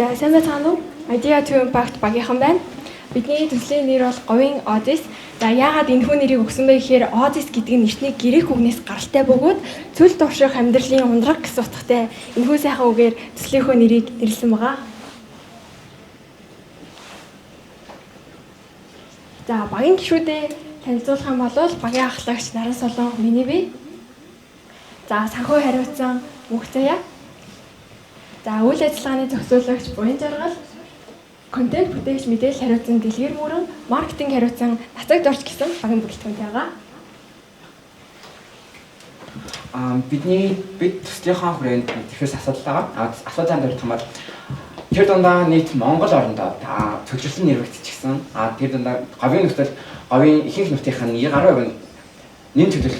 За сайн байцгаана уу? Idea to Impact багийнхан байна. Бидний төслийн нэр бол Говийн Одис. За яагаад энэхүү нэрийг өгсөн бэ гэхээр Одис гэдэг нь эртний грек үгнээс гаралтай бөгөөд цөл турших амьдралын ундраг гэсэн утгатай энэхүү сайхан үгээр төслийнхөө нэрийг нэрлсэн байгаа. За багийн гишүүдэд танилцуулах юм бол багийн ахлагч Наран Солон миний бие. За санхүү хариуцсан Мөнх Заяа. За үйл ажиллагааны зохицуулагч Буян Жаргал, контент бүтээгч мэдээлэл хариуцсан Дэлгэр Мөрөн, маркетинг хариуцсан Нацаг Дорч гэсэн багийн бүрэлдэхүүнтэй байгаа. Бид төслийнхаа хүрээнд тэгэхээр асуудал байгаа. Асуудлын дээр хамаар тэр дундаа нийт Монгол орондоо цогцлон нэрвэгдчихсэн. Тэр дундаа говийн нөхцөл говийн ихэнх нутгийн нь 90% нэн төлөв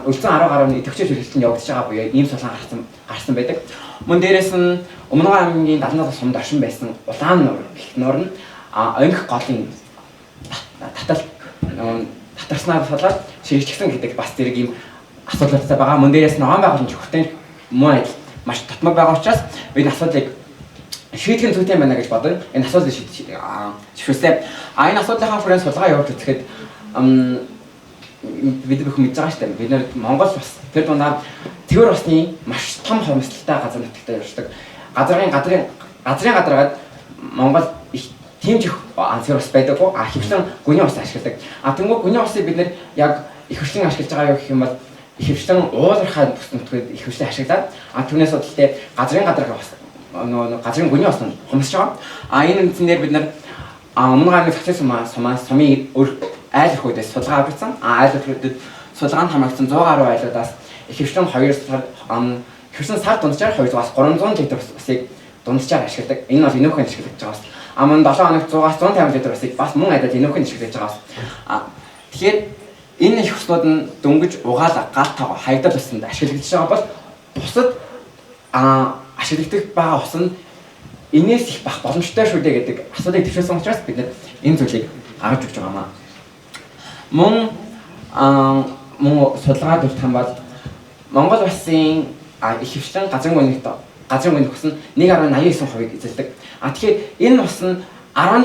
үлдсэн 10 гаруй идэвхтэй төлөвлөлтөнд явагдаж байгаа буюу ийм сулгаан гарсан байдаг. Мөн дээрээс нь Өмнөгов аймгийн 70-аас сумд оршин байсан Улаан нуур гэх нуур нь өнгөх голын татарснаар болоод ширхчихсэн гэдэг бас зэрэг ийм асуудалтай байгаа. Мөн дээрээс нь ногоон байгууламж хүртэл муу адил маш тотмог байгаа учраас бид асуудлыг шийдэх зүйтэй байна гэж бодсон. Энэ асуудлыг шийдчихвээ. Энэ асуудлынхаа хүрээнд судалгаа явуулж үзэхэд бид бүхэн мэдж байгаа шүү дээ. Бид нэр Монгол бас тэр дундаа цэвэр усны маш том хормсдолтой газар нутагтай явждаг. Газрын гадаргаад Монгол их тэмжих цэвэр ус байдаггүй. Хөвчлэн гүний ус ашигладаг. Тэнгүү гүний усыг бид нэр яг их хөвчлэн ашиглаж байгаа юу гэх юм бол их хөвчлэн уулархаа бүс нутгад их хөвчлэн ашиглаад түүнээс бодлоо газрын гүний ус нь хомсож байгаа. Энэ үндсээр бид нэр өмнө аймаг зохицсон сумын айлхуудаас судалгаа авчихсан. Айлхуудад судалгаанд хамаарсан 100 гаруй айлуудаас ихэвчлэн 2 сар ихэвчлэн сар дунджаар 200-аас 300 литр усыг дунджаар ашигладаг. Энэ бол энүүхэн ашиглаж байгаа бас. Мөн 7 хоногт 100-аас 150 литр усыг бас мөн адил энүүхэн ашиглаж байгаа бас. Тэгэхээр энэ их уснууд нь дөнгөж угаалга галтайгаа хаягдал усанд ашиглагдаж байгаа бол бусад ашиглагдах байгаа ус нь энээс их бах боломжтой шүү дээ гэдэг асуудыг төвшүүлсэн учраас бид энэ зүйлийг гаргаж өгч байгаа маа. Мөн судалгаад үзэх юм бол Монгол улсын их хвшлэн газрын гүний ус нь 1.89% эзэлдэг. Тэгэхээр энэ ус нь 10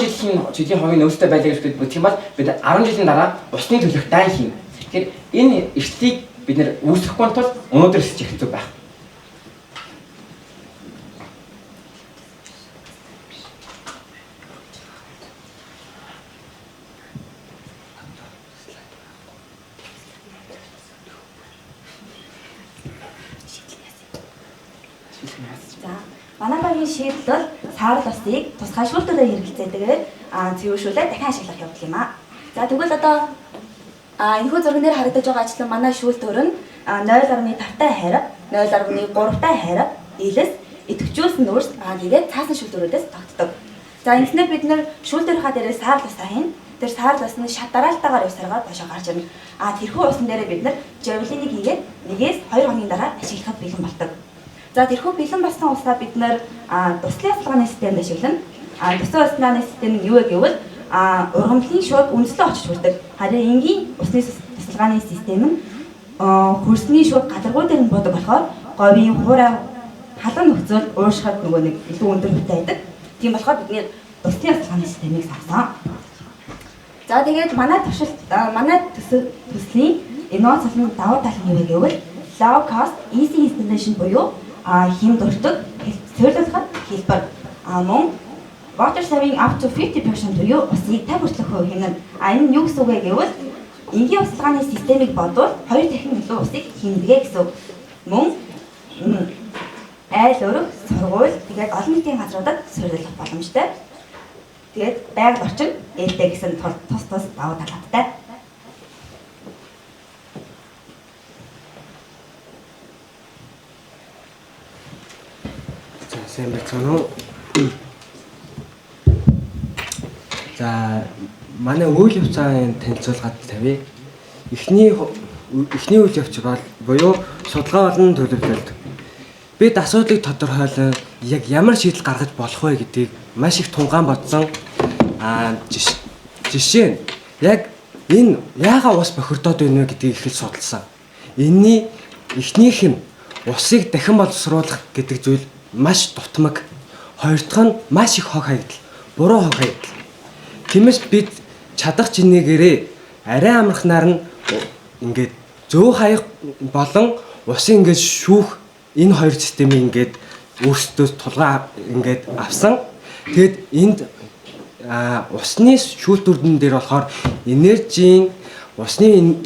жилийн хувийн нөөцтэй байлаа гэж бодох юм бол бид 10 жилийн дараа усны төлөх дайн хийнэ. Тэгэхээр энэ эрсдлийг бид нэр үүсгэхгүй тул өнөөдөр өсөж ирэх зүг байх. Манай багийн шийдэл бол саарл усыг тусгай шүүлтүүрээр хэрэглэцгээгээр цэвэршүүлээд дахин ашиглах явдал юм аа. За тэгвэл одоо энэхүү зурган дээр харагдаж байгаа ажлын манай шүүлтүүр нь 0.5-тай хайр, 0.3-тай хайр, илэс, идэвхжүүлсэн нүүрс тэгээд цаасан шүүлтүүрүүдээс тогтдог. За ингэснээр бид нэр шүүлтүүрийнхаа дээрээ саарл ус хайн. Тэр саарл ус нь шат дараалтайгаар явсараад доошоо гарч ирнэ. Тэрхүү усан дээрээ бид нэр жавлиныг хийгээд 1-2 хоногийн дараа ашиглахад бэлэн болдог. За тэрхүү бэлэн болсон усаа бид нэр туслын ясалгааны системд ашиглана. Туслын ясалгааны систем нь юу вэ гэвэл ургамлын шууд үндэслэн очиж хүрдэг. Харин энгийн усны ясалгааны систем нь хөрсний шууд гадаргуу дээр нь буудаг болохоор говийн хуурай халуун нөхцөл ууршихад нөгөө нэг илүү өндөр хүчтэй байдаг. Тийм болохоор бидний туслын ясалгааны системийг сонгосон. За тэгээд манай төслийн инновацийн давуу тал нь юу вэ гэвэл low cost easy installation буюу хим дуртай цэвэрлэхэд хэлбэр мөн water saving up to 50% буюу усыг 50% хэмнэн. Энэ нь юу гэсэн үг вэ гэвэл энгийн усалгааны системийг бодвол 2 дахин илүү усыг хэмнэгэ гэсэн үг. Мөн айл өрөх, сургууль тэгээд олон нийтийн газруудад суурилах боломжтой. Тэгээд байгаль орчин ээлтэй гэсэн тус давуу талтай. Сайн байцгаана уу. За манай үйл явцын танилцуулгад тавья. Эхний үйл явц буюу судалгаа болон төлөвлөлт. Бид асуудлыг тодорхойлон яг ямар шийдэл гаргаж болох вэ гэдгийг маш их тунгаан бодсон. Жишээ нь яг энэ яагаад ус бохирдоод байна вэ гэдгийг их судалсан. Энийний эхнийх нь усыг дахин боловсруулах гэдэг зүйл маш дутмаг хоёр дахь нь маш их хог хаягдал, буруу хог хаягдал. Тиймээс бид чадах чинээгээрээ арай амархнаар нь ингээд зөв хаях болон усын ингээд шүүх энэ хоёр системийг ингээд өөрсдөө тулгаа ингээд авсан. Тэгэд энд усны шүүлтүрдэн дээр болохоор энержийн усны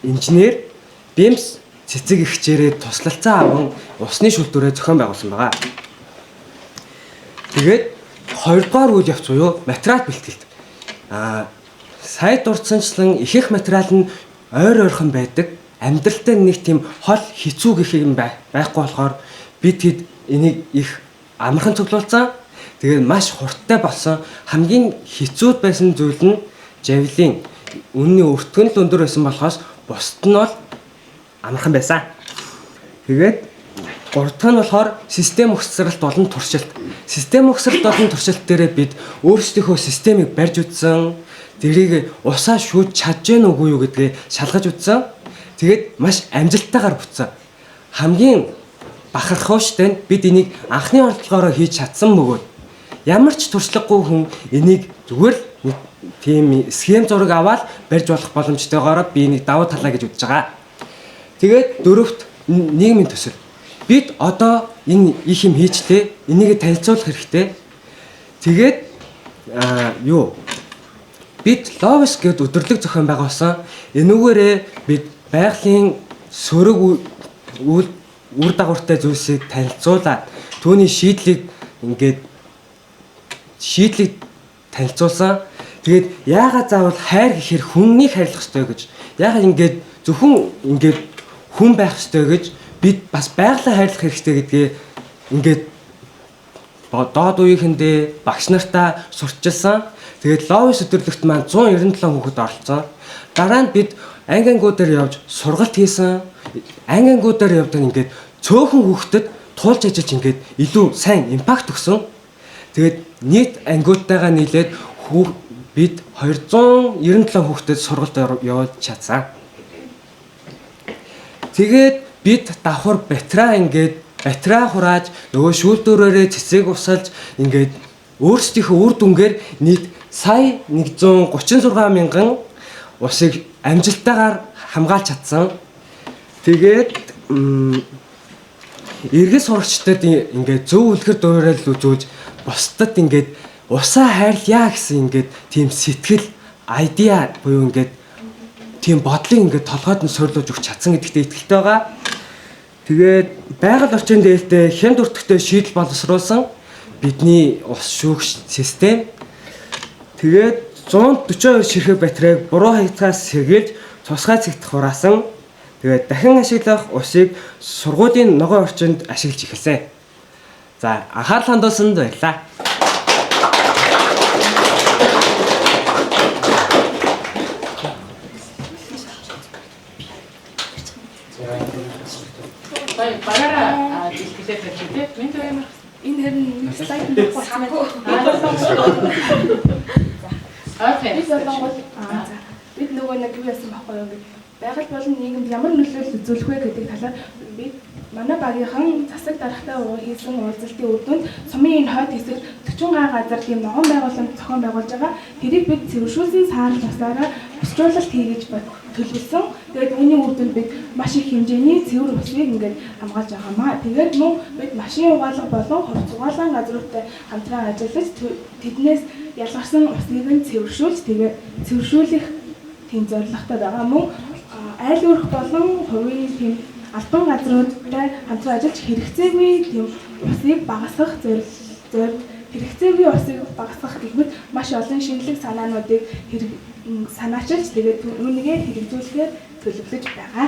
инженер BIMS цэцэг ихчээрээ туслалцаа аван усны шүүлтүрээ зохион байгуулсан байгаа. Тэгээд хоёрдугаар үйл явц буюу материал бэлтгэлт. Сая дурдсанчлан их материал нь ойр ойрхон байдаг. Амьдралтай нэг тийм хол хэцүү гэх юм байхгүй болохоор бид хэд энийг их амархан цуглуулсан. Тэгээд маш хурдтай болсон. Хамгийн хэцүү байсан зүйл нь жавлин үнний өртгөн л өндөр байсан болохоос бусд нь бол амархан байсан. Тэгээд гурав дахь нь болохоор систем өгсрэлт болон туршилт. Систем өгсрэлт болон туршилт дээрээ бид өөрсдийнхөө системийг барьж үзсэн. Тэрийг усаа шүүж чадж гэнэ үгүй юу гэдгээ шалгаж үзсэн. Тэгээд маш амжилттайгаар бүтсэн. Хамгийн бахархууштай нь бид энийг анхны оролдлогоороо хийж чадсан бөгөөд ямар ч туршлагагүй хүн энийг зүгээр л тийм схем зураг аваад барьж болох боломжтойгоор би энийг давуу талаа гэж үзэж байгаа. Тэгээд дөрөвт нийгмийн төсөл. Бид одоо энэ их юм хийчлээ. Энийг танилцуулах хэрэгтэй. Тэгээд бид Ловис гэдэг өдөрлөг зохион байгуулсан. Энүүгээрээ бид байгалийн сөрөг үр дагавартай зүйлсийг танилцуулаад түүний шийдлийг танилцуулсан. Тэгээд яагаад заавал хайр гэхээр хүннийг хайрлах ёстой гэж. Яагаад зөвхөн хүн байх ёстой гэж бид бас байгалаа хайрлах хэрэгтэй гэдгээ доод үеийнхэндээ багш нартаа сурталчилсан. Тэгээд Ловис өдөрлөгт маань 197 хүүхэд оролцсон. Дараа нь бид ангиангуудаар явж сургалт хийсэн. Ангиангуудаар явдаг цөөхөн хүүхдэд туулж ажиллаж илүү сайн импакт өгсөн. Тэгээд нийт ангиудтайгаа нийлээд бид 297 хүүхдэд сургалт явуулж чадсан. Тэгээд бид давхар батраа хурааж нөгөө шүүлтүүрээрээ цэцэг усалж өөрсдийнхөө үр дүнгээр нийт сая 136 мянган усыг амжилттайгаар хамгаалж чадсан. Тэгээд эргэн сурагчдад зөв үлгэр дуурайлал үзүүлж бусдад усаа хайрлая гэсэн тийм сэтгэл айдиа буюу тийм бодлыг толгойд нь суйрлуулж өгч чадсан гэдэгт итгэлтэй байгаа. Тэгээд байгаль орчин дээлтэй хямд өртөгтэй шийдэл боловсруулсан бидний ус шүүгч систем. Тэгээд 142 ширхэг батарейг буруу хаягдсаас сэргийлж цусгай цэгт хураасан. Тэгээд дахин ашиглах усыг сургуулийн ногоон орчинд ашиглаж эхэлсэн. За анхаарал хандуулсанд баярлалаа. Багаараа дэлгэлээ тавьчихээ. Минь тэр ямар Энэ хэрэг слайд нь багцмаа. Окей. Бид нөгөө нэг юу яасан байхгүй юу? Байгаль болон нийгэмд ямар нөлөөлөл үзүүлэх вэ гэдэг талаар бид манай багийнхан засаг дарахтай хийсэн уулзалтын үр дүнд сумын энэ хойд хэсэгт 40 га газар тийм ногоон байгууламж зохион байгуулж байгаа. Тэрийг бид цэвэршүүлсэн саарл тусаараа босчруулалт хийгэж төлөвлөсөн. Тэгээд үүний үр дүнд бид маш их хэмжээний цэвэр усыг хамгаалж байгаамаа. Тэгээд мөн бид машин угаалга болон хувц угаалгын газруудтай хамтран ажиллаж тэднээс ялгарсан усыг нь цэвэршүүлэх тийм зорилготой байгаа. Мөн айл өрх болон хувийн тийм албан газруудтай хамтран ажиллаж хэрэгцээгүй тийм усыг багасгах хэрэгцээгүй усыг багасгах гэх маш олон шинэлэг санаануудыг санаачилж тэгээд үүнийгээ хэрэгжүүлэхээр төлөвлөж байгаа.